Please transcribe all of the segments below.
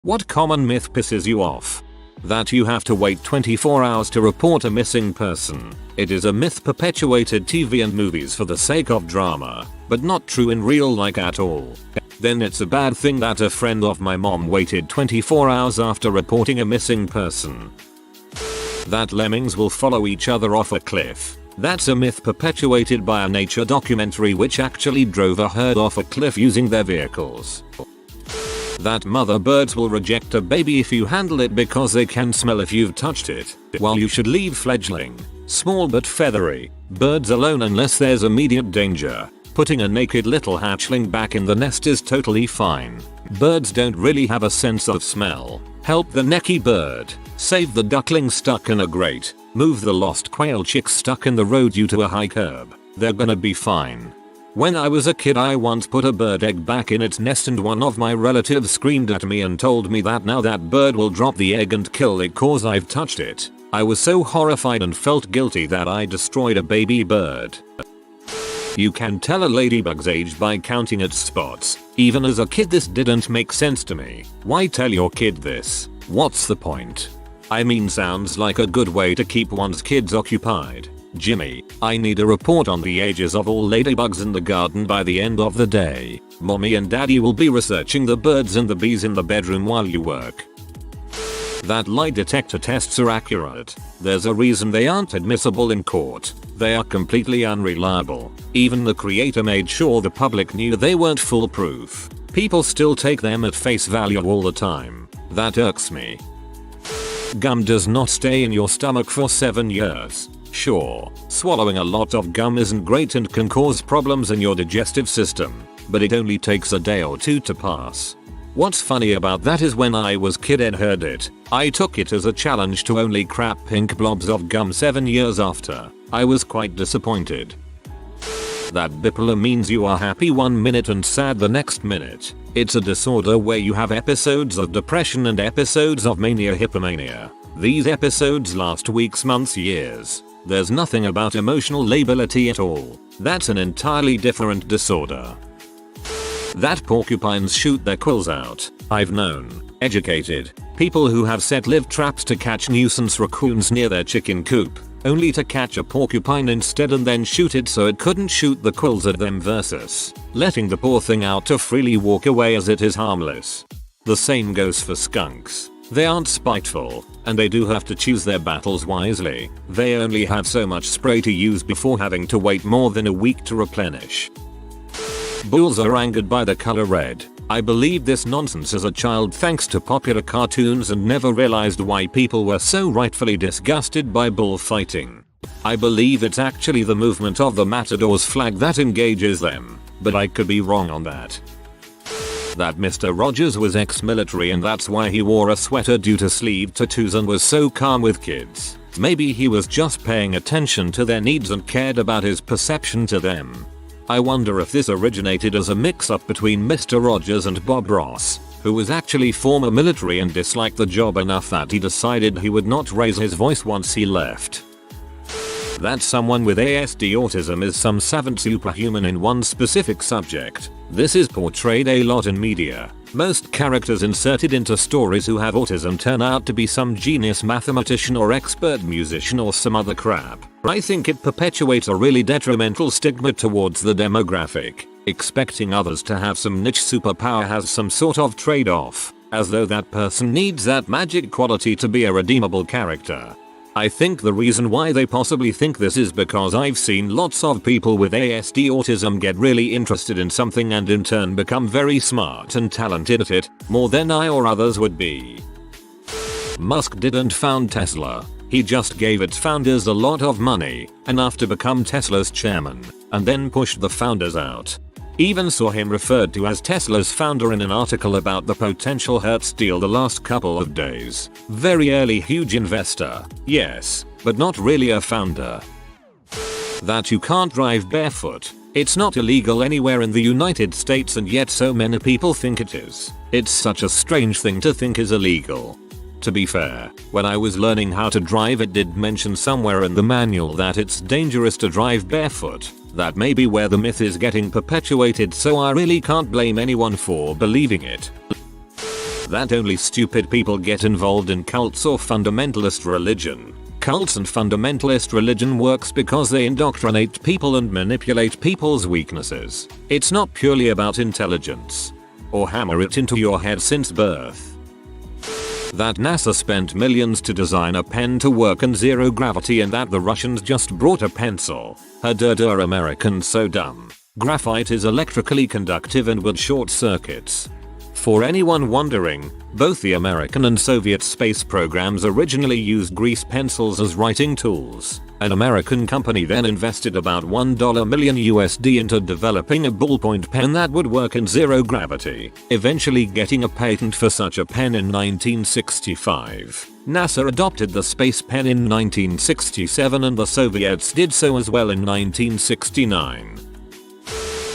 What common myth pisses you off? That you have to wait 24 hours to report a missing person. It is a myth perpetuated TV and movies for the sake of drama, but not true in real life at all. Then it's a bad thing that a friend of my mom waited 24 hours after reporting a missing person. That lemmings will follow each other off a cliff. That's a myth perpetuated by a nature documentary which actually drove a herd off a cliff using their vehicles. That mother birds will reject a baby if you handle it because they can smell if you've touched it, while you should leave fledgling, small but feathery, birds alone unless there's immediate danger. Putting a naked little hatchling back in the nest is totally fine. Birds don't really have a sense of smell. Help the necky bird, save the duckling stuck in a grate, move the lost quail chick stuck in the road due to a high curb. They're gonna be fine. When I was a kid I once put a bird egg back in its nest and one of my relatives screamed at me and told me that now that bird will drop the egg and kill it cause I've touched it. I was so horrified and felt guilty that I destroyed a baby bird. You can tell a ladybug's age by counting its spots. Even as a kid this didn't make sense to me. Why tell your kid this? What's the point? I mean, sounds like a good way to keep one's kids occupied. Jimmy, I need a report on the ages of all ladybugs in the garden by the end of the day. Mommy and daddy will be researching the birds and the bees in the bedroom while you work. That lie detector tests are accurate. There's a reason they aren't admissible in court. They are completely unreliable. Even the creator made sure the public knew they weren't foolproof. People still take them at face value all the time. That irks me. Gum does not stay in your stomach for 7 years. Sure, swallowing a lot of gum isn't great and can cause problems in your digestive system, but it only takes a day or two to pass. What's funny about that is when I was kid and heard it, I took it as a challenge to only crap pink blobs of gum 7 years after. I was quite disappointed. That bipolar means you are happy 1 minute and sad the next minute. It's a disorder where you have episodes of depression and episodes of mania hypomania. These episodes last weeks, months, years. There's nothing about emotional lability at all. That's an entirely different disorder. That porcupines shoot their quills out. I've known educated people who have set live traps to catch nuisance raccoons near their chicken coop, only to catch a porcupine instead and then shoot it so it couldn't shoot the quills at them versus letting the poor thing out to freely walk away as it is harmless. The same goes for skunks. They aren't spiteful, and they do have to choose their battles wisely. They only have so much spray to use before having to wait more than a week to replenish. Bulls are angered by the color red. I believed this nonsense as a child thanks to popular cartoons and never realized why people were so rightfully disgusted by bullfighting. I believe it's actually the movement of the matador's flag that engages them, but I could be wrong on that. That Mr. Rogers was ex-military and that's why he wore a sweater due to sleeve tattoos and was so calm with kids. Maybe he was just paying attention to their needs and cared about his perception to them. I wonder if this originated as a mix-up between Mr. Rogers and Bob Ross, who was actually former military and disliked the job enough that he decided he would not raise his voice once he left. That someone with ASD autism is some savant superhuman in one specific subject. This is portrayed a lot in media. Most characters inserted into stories who have autism turn out to be some genius mathematician or expert musician or some other crap. I think it perpetuates a really detrimental stigma towards the demographic. Expecting others to have some niche superpower has some sort of trade-off, as though that person needs that magic quality to be a redeemable character. I think the reason why they possibly think this is because I've seen lots of people with ASD autism get really interested in something and in turn become very smart and talented at it, more than I or others would be. Musk didn't found Tesla. He just gave its founders a lot of money, enough to become Tesla's chairman, and then pushed the founders out. Even saw him referred to as Tesla's founder in an article about the potential Hertz deal the last couple of days. Very early huge investor, yes, but not really a founder. That you can't drive barefoot. It's not illegal anywhere in the United States and yet so many people think it is. It's such a strange thing to think is illegal. To be fair, when I was learning how to drive it did mention somewhere in the manual that it's dangerous to drive barefoot. That may be where the myth is getting perpetuated, so I really can't blame anyone for believing it. That only stupid people get involved in cults or fundamentalist religion. Cults and fundamentalist religion works because they indoctrinate people and manipulate people's weaknesses. It's not purely about intelligence. Or hammer it into your head since birth. That NASA spent millions to design a pen to work in zero gravity and that the Russians just brought a pencil. Americans so dumb. Graphite is electrically conductive and would short circuits. For anyone wondering, both the American and Soviet space programs originally used grease pencils as writing tools. An American company then invested about $1 million USD into developing a ballpoint pen that would work in zero gravity, eventually getting a patent for such a pen in 1965. NASA adopted the space pen in 1967 and the Soviets did so as well in 1969.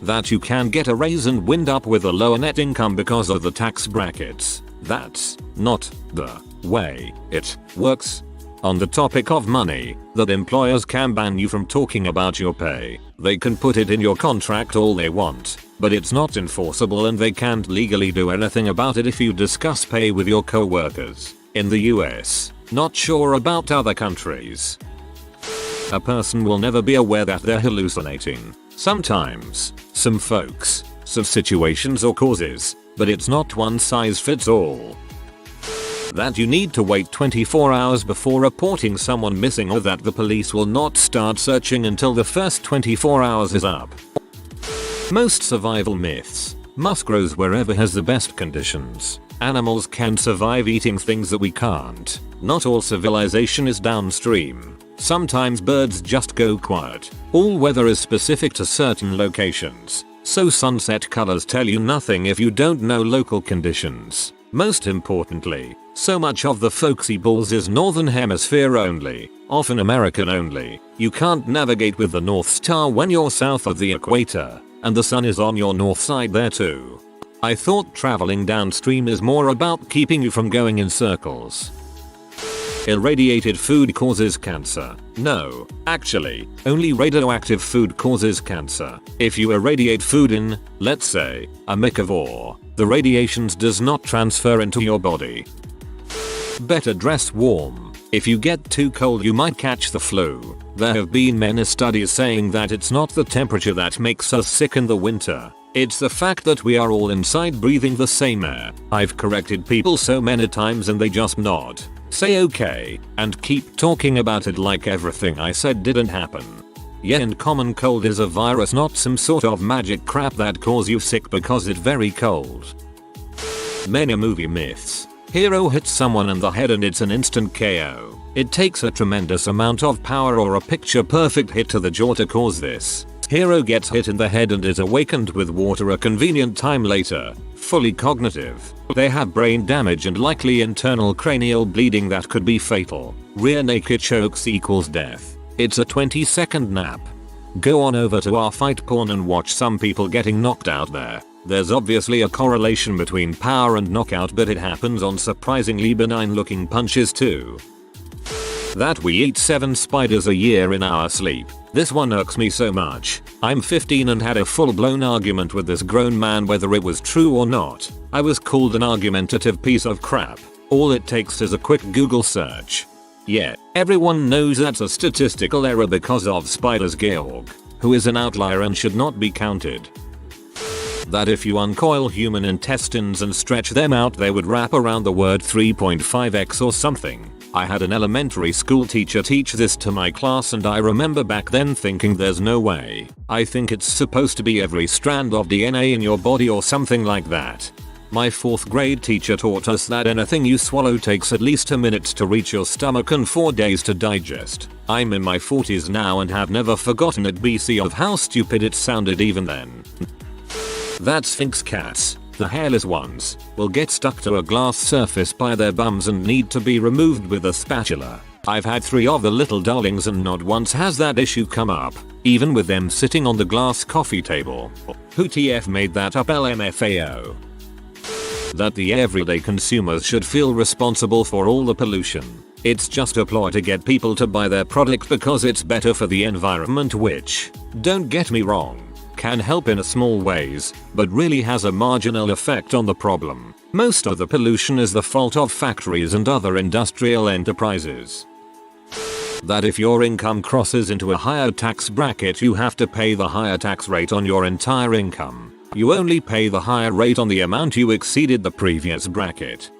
That you can get a raise and wind up with a lower net income because of the tax brackets. That's not the way it works. On the topic of money, that employers can ban you from talking about your pay. They can put it in your contract all they want, but it's not enforceable and they can't legally do anything about it if you discuss pay with your co-workers. In the US, not sure about other countries. A person will never be aware that they're hallucinating. Sometimes, some folks, some situations or causes, but it's not one size fits all. That you need to wait 24 hours before reporting someone missing or that the police will not start searching until the first 24 hours is up. Most survival myths. Musk grows wherever has the best conditions. Animals can survive eating things that we can't. Not all civilization is downstream. Sometimes birds just go quiet. All weather is specific to certain locations, so sunset colors tell you nothing if you don't know local conditions. Most importantly, so much of the folksy balls is northern hemisphere only, often American only. You can't navigate with the North Star when you're south of the equator, and the sun is on your north side there too. I thought traveling downstream is more about keeping you from going in circles. Irradiated food causes cancer. No, actually, only radioactive food causes cancer. If you irradiate food in, let's say, a microwave, the radiations does not transfer into your body. Better dress warm. If you get too cold you might catch the flu. There have been many studies saying that it's not the temperature that makes us sick in the winter. It's the fact that we are all inside breathing the same air. I've corrected people so many times and they just nod, say okay, and keep talking about it like everything I said didn't happen. Yeah, and common cold is a virus, not some sort of magic crap that causes you sick because it's very cold. Many movie myths. Hero hits someone in the head and it's an instant KO. It takes a tremendous amount of power or a picture perfect hit to the jaw to cause this. Hero gets hit in the head and is awakened with water a convenient time later, fully cognitive. They have brain damage and likely internal cranial bleeding that could be fatal. Rear naked chokes equals death. It's a 20-second nap. Go on over to our fight porn and watch some people getting knocked out there. There's obviously a correlation between power and knockout, but it happens on surprisingly benign looking punches too. That we eat 7 spiders a year in our sleep. This one irks me so much. I'm 15 and had a full-blown argument with this grown man whether it was true or not. I was called an argumentative piece of crap. All it takes is a quick Google search. Yeah, everyone knows that's a statistical error because of spiders Georg, who is an outlier and should not be counted. That if you uncoil human intestines and stretch them out they would wrap around the word 3.5x or something. I had an elementary school teacher teach this to my class and I remember back then thinking there's no way. I think it's supposed to be every strand of DNA in your body or something like that. My 4th grade teacher taught us that anything you swallow takes at least a minute to reach your stomach and 4 days to digest. I'm in my 40s now and have never forgotten at BC of how stupid it sounded even then. That Sphinx cats, the hairless ones, will get stuck to a glass surface by their bums and need to be removed with a spatula. I've had 3 of the little darlings and not once has that issue come up, even with them sitting on the glass coffee table. Who TF made that up? LMFAO. That the everyday consumers should feel responsible for all the pollution. It's just a ploy to get people to buy their product because it's better for the environment, which, don't get me wrong, can help in a small ways, but really has a marginal effect on the problem. Most of the pollution is the fault of factories and other industrial enterprises. That if your income crosses into a higher tax bracket, you have to pay the higher tax rate on your entire income. You only pay the higher rate on the amount you exceeded the previous bracket.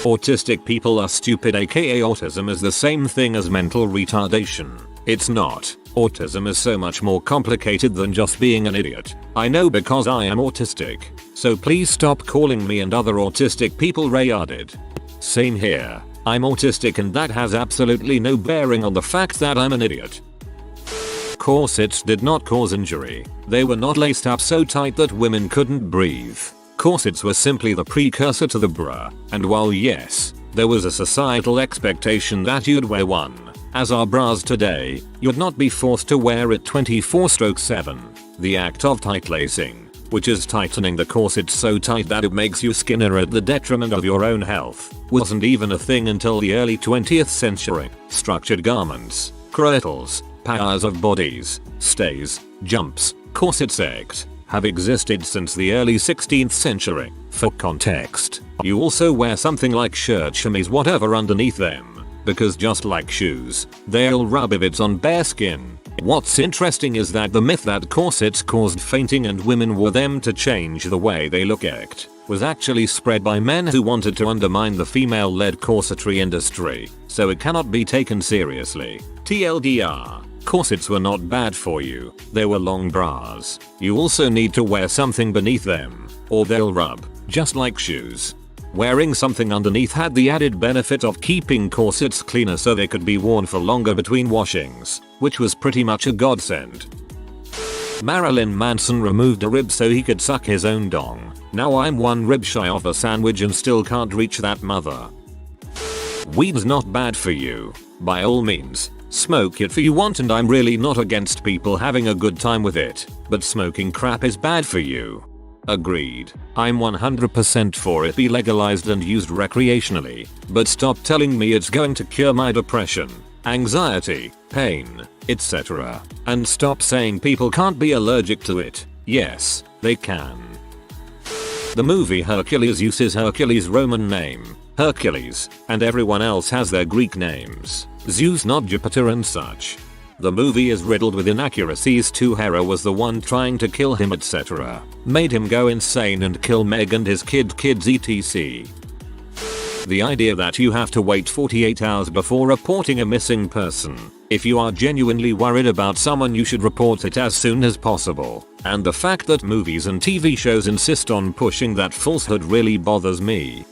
Autistic people are stupid, aka autism is the same thing as mental retardation. It's not. Autism is so much more complicated than just being an idiot. I know because I am autistic. So please stop calling me and other autistic people retarded. Same here. I'm autistic and that has absolutely no bearing on the fact that I'm an idiot. Corsets did not cause injury. They were not laced up so tight that women couldn't breathe. Corsets were simply the precursor to the bra, and while yes, there was a societal expectation that you'd wear one, as are bras today, you'd not be forced to wear it 24/7. The act of tight lacing, which is tightening the corset so tight that it makes you skinnier at the detriment of your own health, wasn't even a thing until the early 20th century. Structured garments, cradles, powers of bodies, stays, jumps, corsets act, have existed since the early 16th century. For context, you also wear something like shirt chemise whatever underneath them, because just like shoes, they'll rub if it's on bare skin. What's interesting is that the myth that corsets caused fainting and women wore them to change the way they look act was actually spread by men who wanted to undermine the female-led corsetry industry, so it cannot be taken seriously. TLDR. Corsets were not bad for you, they were long bras. You also need to wear something beneath them, or they'll rub, just like shoes. Wearing something underneath had the added benefit of keeping corsets cleaner so they could be worn for longer between washings, which was pretty much a godsend. Marilyn Manson removed a rib so he could suck his own dong. Now I'm one rib shy of a sandwich and still can't reach that mother. Weed's not bad for you. By all means, smoke it if you want, and I'm really not against people having a good time with it, but smoking crap is bad for you. Agreed. I'm 100% for it be legalized and used recreationally, but stop telling me it's going to cure my depression, anxiety, pain, etc. And stop saying people can't be allergic to it. Yes, they can. The movie Hercules uses Hercules' Roman name, Hercules, and everyone else has their Greek names, Zeus not Jupiter and such. The movie is riddled with inaccuracies too. Hera was the one trying to kill him, etc. Made him go insane and kill Meg and his kids etc. The idea that you have to wait 48 hours before reporting a missing person. If you are genuinely worried about someone, you should report it as soon as possible. And the fact that movies and TV shows insist on pushing that falsehood really bothers me.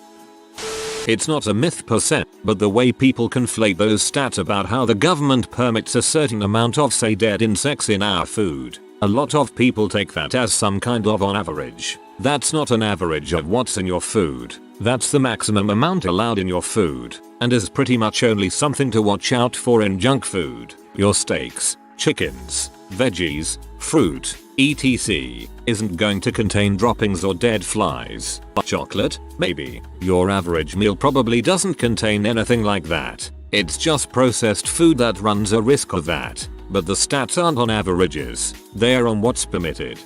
It's not a myth per se, but the way people conflate those stats about how the government permits a certain amount of say dead insects in our food. A lot of people take that as some kind of on average. That's not an average of what's in your food. That's the maximum amount allowed in your food, and is pretty much only something to watch out for in junk food. Your steaks, chickens, veggies, fruit, etc. isn't going to contain droppings or dead flies. Chocolate? Maybe. Your average meal probably doesn't contain anything like that. It's just processed food that runs a risk of that. But the stats aren't on averages, they're on what's permitted.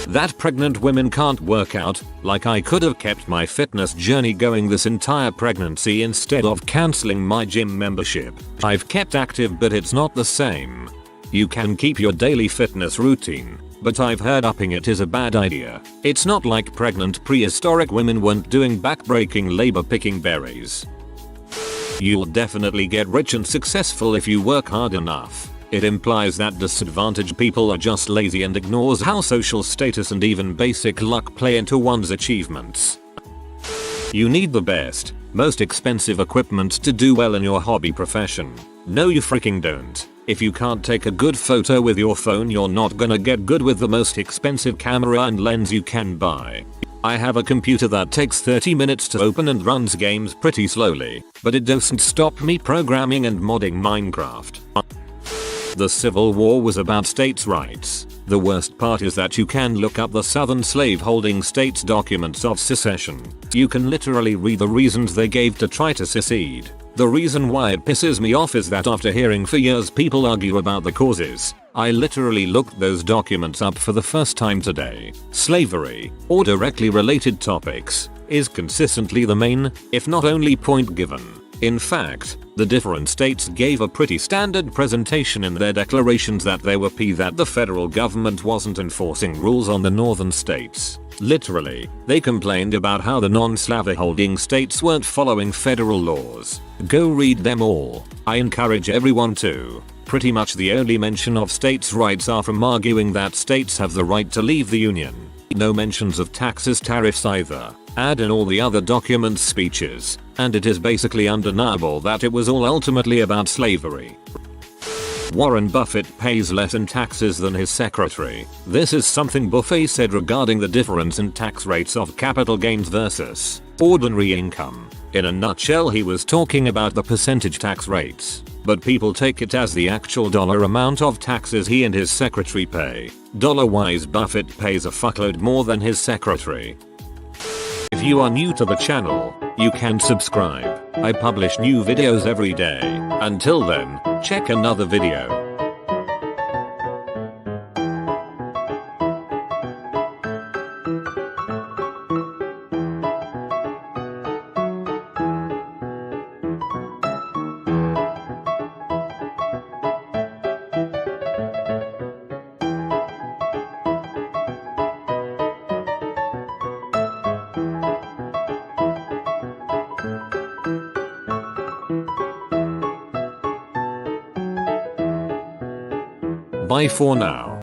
That pregnant women can't work out, like I could have kept my fitness journey going this entire pregnancy instead of cancelling my gym membership. I've kept active, but it's not the same. You can keep your daily fitness routine, but I've heard upping it is a bad idea. It's not like pregnant prehistoric women weren't doing backbreaking labor picking berries. You'll definitely get rich and successful if you work hard enough. It implies that disadvantaged people are just lazy and ignores how social status and even basic luck play into one's achievements. You need the best, most expensive equipment to do well in your hobby profession. No, you freaking don't. If you can't take a good photo with your phone, you're not gonna get good with the most expensive camera and lens you can buy. I have a computer that takes 30 minutes to open and runs games pretty slowly, but it doesn't stop me programming and modding Minecraft. The Civil War was about states' rights. The worst part is that you can look up the Southern slave-holding states' documents of secession. You can literally read the reasons they gave to try to secede. The reason why it pisses me off is that after hearing for years people argue about the causes, I literally looked those documents up for the first time today. Slavery, or directly related topics, is consistently the main, if not only point given. In fact, the different states gave a pretty standard presentation in their declarations that they were that the federal government wasn't enforcing rules on the northern states. Literally, they complained about how the non-slaveholding states weren't following federal laws. Go read them all. I encourage everyone to. Pretty much the only mention of states' rights are from arguing that states have the right to leave the union. No mentions of taxes, tariffs either. Add in all the other documents, speeches, and it is basically undeniable that it was all ultimately about slavery. Warren Buffett pays less in taxes than his secretary. This is something Buffett said regarding the difference in tax rates of capital gains versus ordinary income. In a nutshell, he was talking about the percentage tax rates, but people take it as the actual dollar amount of taxes he and his secretary pay. Dollar-wise, Buffett pays a fuckload more than his secretary. If you are new to the channel, you can subscribe. I publish new videos every day. Until then, check another video. Bye for now.